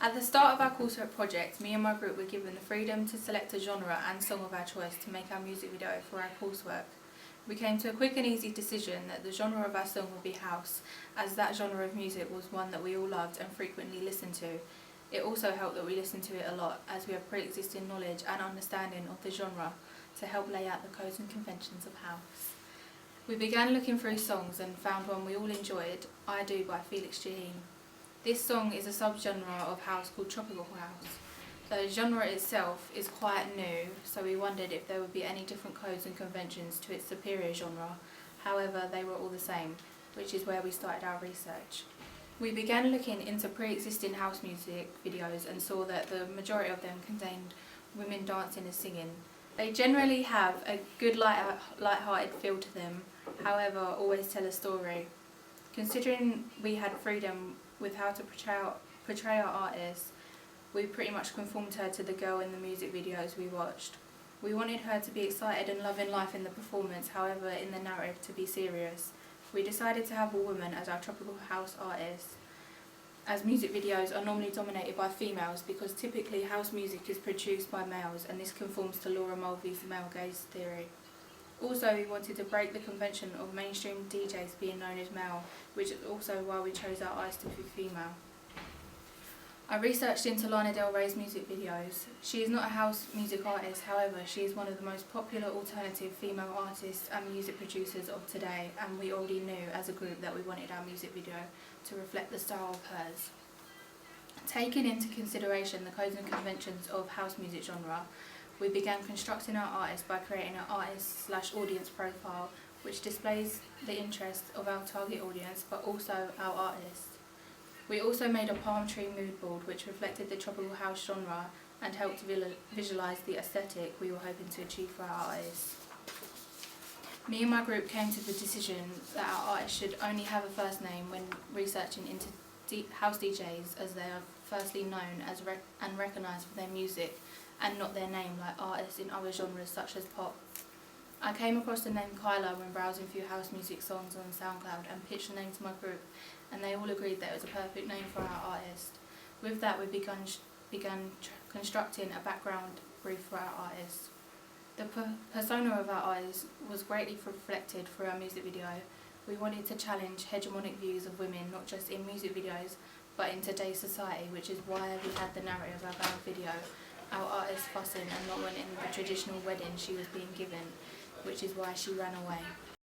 At the start of our coursework project, me and my group were given the freedom to select a genre and song of our choice to make our music video for our coursework. We came to a quick and easy decision that the genre of our song would be house, as that genre of music was one that we all loved and frequently listened to. It also helped that we listened to it a lot, as we have pre-existing knowledge and understanding of the genre to help lay out the codes and conventions of house. We began looking through songs and found one we all enjoyed, I Do by Felix Jaeheen. This song is a subgenre of house called tropical house. The genre itself is quite new, so we wondered if there would be any different codes and conventions to its superior genre. However, they were all the same, which is where we started our research. We began looking into pre-existing house music videos and saw that the majority of them contained women dancing and singing. They generally have a good light-hearted feel to them, however always tell a story. Considering we had freedom with how to portray our artists, we pretty much conformed her to the girl in the music videos we watched. We wanted her to be excited and loving life in the performance, however in the narrative to be serious. We decided to have a woman as our tropical house artist, as music videos are normally dominated by females because typically house music is produced by males, and this conforms to Laura Mulvey's male gaze theory. Also, we wanted to break the convention of mainstream DJs being known as male, which is also why we chose our artist to be female. I researched into Lana Del Rey's music videos. She is not a house music artist, however, she is one of the most popular alternative female artists and music producers of today, and we already knew as a group that we wanted our music video to reflect the style of hers. Taking into consideration the codes and conventions of house music genre, we began constructing our artist by creating an artist/audience profile which displays the interest of our target audience but also our artist. We also made a palm tree mood board which reflected the tropical house genre and helped visualise the aesthetic we were hoping to achieve for our artist. Me and my group came to the decision that our artist should only have a first name when researching into house DJs, as they are firstly known as and recognised for their music and not their name like artists in other genres such as pop. I came across the name Kyla when browsing through house music songs on SoundCloud and pitched the name to my group, and they all agreed that it was a perfect name for our artist. With that, we began constructing a background brief for our artist. The persona of our artist was greatly reflected through our music video. We wanted to challenge hegemonic views of women not just in music videos but in today's society, which is why we had the narrative of our video, our artist fussing and not wanting the traditional wedding she was being given, which is why she ran away.